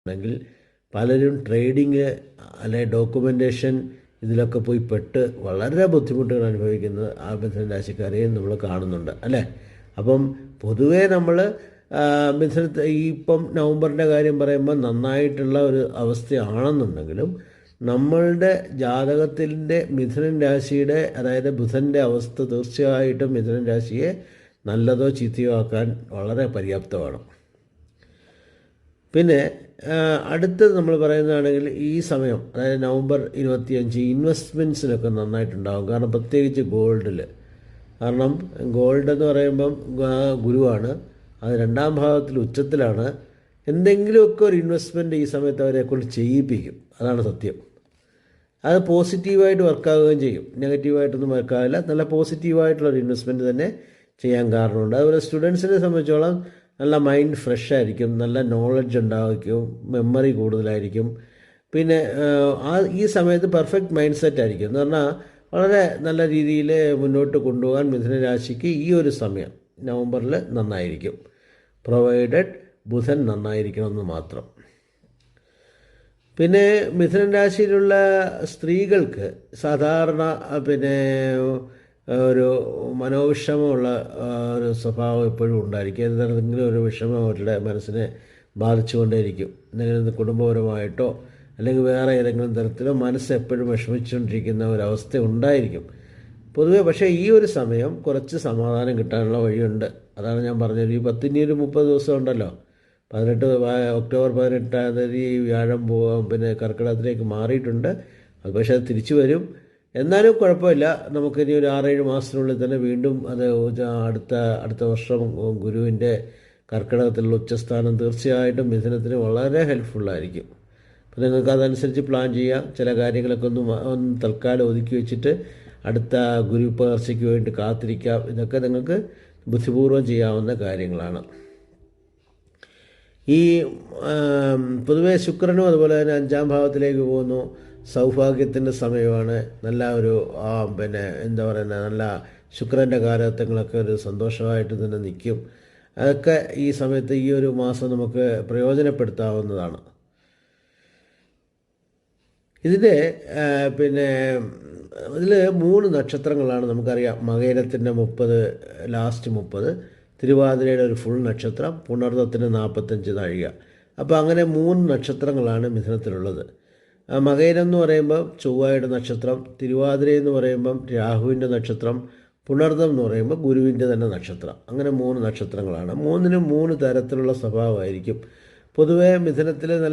ണെങ്കിൽ പലരും ട്രേഡിങ് അല്ലെ ഡോക്യുമെൻറ്റേഷൻ ഇതിലൊക്കെ പോയി പെട്ട് വളരെ ബുദ്ധിമുട്ടുകൾ അനുഭവിക്കുന്നത് ആ മിഥുന രാശിക്കാരെയും നമ്മൾ കാണുന്നുണ്ട് അല്ലേ. അപ്പം പൊതുവേ നമ്മൾ മിഥുന ഇപ്പം നവംബറിൻ്റെ കാര്യം പറയുമ്പോൾ നന്നായിട്ടുള്ള ഒരു അവസ്ഥയാണെന്നുണ്ടെങ്കിലും നമ്മളുടെ ജാതകത്തിൻ്റെ മിഥുനൻ രാശിയുടെ അതായത് ബുധൻ്റെ അവസ്ഥ തീർച്ചയായിട്ടും മിഥുനൻ രാശിയെ നല്ലതോ ചീത്തയോ ആക്കാൻ വളരെ പര്യാപ്തമാണ്. പിന്നെ അടുത്തത് നമ്മൾ പറയുന്നതാണെങ്കിൽ ഈ സമയം അതായത് നവംബർ 25 ഇൻവെസ്റ്റ്മെൻറ്റ്സിനൊക്കെ നന്നായിട്ടുണ്ടാകും. കാരണം പ്രത്യേകിച്ച് ഗോൾഡിൽ, കാരണം ഗോൾഡ് എന്ന് പറയുമ്പം ഗുരുവാണ്, അത് 2ാം ഭാവത്തിൽ ഉച്ചത്തിലാണ്. എന്തെങ്കിലുമൊക്കെ ഒരു ഇൻവെസ്റ്റ്മെൻറ്റ് ഈ സമയത്ത് അവരെ കൊണ്ട് ചെയ്യിപ്പിക്കും, അതാണ് സത്യം. അത് പോസിറ്റീവായിട്ട് വർക്കാവുകയും ചെയ്യും, നെഗറ്റീവായിട്ടൊന്നും വർക്കാവില്ല. നല്ല പോസിറ്റീവായിട്ടുള്ളൊരു ഇൻവെസ്റ്റ്മെൻറ്റ് തന്നെ ചെയ്യാൻ കാരണമുണ്ട്. അതുപോലെ സ്റ്റുഡൻസിനെ സംബന്ധിച്ചോളം നല്ല മൈൻഡ് ഫ്രഷ് ആയിരിക്കും, നല്ല നോളജ് ഉണ്ടായിരിക്കും, മെമ്മറി കൂടുതലായിരിക്കും. പിന്നെ ഈ സമയത്ത് പെർഫെക്റ്റ് മൈൻഡ് സെറ്റ് ആയിരിക്കും. എന്ന് പറഞ്ഞാൽ വളരെ നല്ല രീതിയിൽ മുന്നോട്ട് കൊണ്ടുപോകാൻ മിഥുന രാശിക്ക് ഈ ഒരു സമയം നവംബറിൽ നന്നായിരിക്കും, പ്രൊവൈഡഡ് ബുധൻ നന്നായിരിക്കണമെന്ന് മാത്രം. പിന്നെ മിഥുനൻ രാശിയിലുള്ള സ്ത്രീകൾക്ക് സാധാരണ പിന്നെ ഒരു മനോവിഷമമുള്ള ഒരു സ്വഭാവം എപ്പോഴും ഉണ്ടായിരിക്കും. എന്തെങ്കിലും ഒരു വിഷമം അവരുടെ മനസ്സിനെ ബാധിച്ചുകൊണ്ടേയിരിക്കും. എന്തെങ്കിലും കുടുംബപരമായിട്ടോ അല്ലെങ്കിൽ വേറെ ഏതെങ്കിലും തരത്തിലോ മനസ്സ് എപ്പോഴും വിഷമിച്ചുകൊണ്ടിരിക്കുന്ന ഒരവസ്ഥ ഉണ്ടായിരിക്കും പൊതുവെ. പക്ഷേ ഈ ഒരു സമയം കുറച്ച് സമാധാനം കിട്ടാനുള്ള വഴിയുണ്ട്. അതാണ് ഞാൻ പറഞ്ഞത്. ഈ 30 ദിവസം ഉണ്ടല്ലോ, ഒക്ടോബർ 18 തീയതി വ്യാഴം പോകാം, പിന്നെ കർക്കിടകത്തിലേക്ക് മാറിയിട്ടുണ്ട്. അത് പക്ഷേ അത് തിരിച്ചു വരും. എന്നാലും കുഴപ്പമില്ല, നമുക്കിനി ഒരു 6-7 മാസത്തിനുള്ളിൽ തന്നെ വീണ്ടും അത് അടുത്ത വർഷം ഗുരുവിൻ്റെ കർക്കിടകത്തിലുള്ള ഉച്ചസ്ഥാനം തീർച്ചയായിട്ടും മിഥുനത്തിന് വളരെ ഹെൽപ്ഫുള്ളായിരിക്കും. അപ്പോൾ നിങ്ങൾക്ക് അതനുസരിച്ച് പ്ലാൻ ചെയ്യാം. ചില കാര്യങ്ങളൊക്കെ ഒന്ന് തൽക്കാലം ഒതുക്കി വെച്ചിട്ട് അടുത്ത ഗുരു പകർച്ചയ്ക്ക് വേണ്ടി കാത്തിരിക്കാം. ഇതൊക്കെ നിങ്ങൾക്ക് ബുദ്ധിപൂർവ്വം ചെയ്യാവുന്ന കാര്യങ്ങളാണ്. ഈ പൊതുവേ ശുക്രനും അതുപോലെ തന്നെ 5ാം ഭാവത്തിലേക്ക് പോകുന്നു. സൗഭാഗ്യത്തിൻ്റെ സമയമാണ്. നല്ല ഒരു പിന്നെ എന്താ പറയുന്നത്, നല്ല ശുക്രൻ്റെ കാലഘട്ടങ്ങളൊക്കെ ഒരു സന്തോഷമായിട്ട് തന്നെ നിൽക്കും. അതൊക്കെ ഈ സമയത്ത് ഈ ഒരു മാസം നമുക്ക് പ്രയോജനപ്പെടുത്താവുന്നതാണ്. ഇതിൻ്റെ പിന്നെ ഇതിൽ 3 നക്ഷത്രങ്ങളാണ് നമുക്കറിയാം. മകയിരത്തിൻ്റെ 30 തിരുവാതിരയുടെ ഒരു ഫുൾ നക്ഷത്രം, പുണർദത്തിന് 45 നാഴിക. അപ്പോൾ അങ്ങനെ 3 നക്ഷത്രങ്ങളാണ് മിഥുനത്തിലുള്ളത്. മകയിരം എന്ന് പറയുമ്പം ചൊവ്വയുടെ നക്ഷത്രം, തിരുവാതിര എന്ന് പറയുമ്പം രാഹുവിൻ്റെ നക്ഷത്രം, പുണർദം എന്ന് പറയുമ്പോൾ ഗുരുവിൻ്റെ തന്നെ നക്ഷത്രം. അങ്ങനെ 3 നക്ഷത്രങ്ങളാണ്. 3നും 3 തരത്തിലുള്ള സ്വഭാവമായിരിക്കും. പൊതുവേ മിഥുനത്തിൽ നല്ല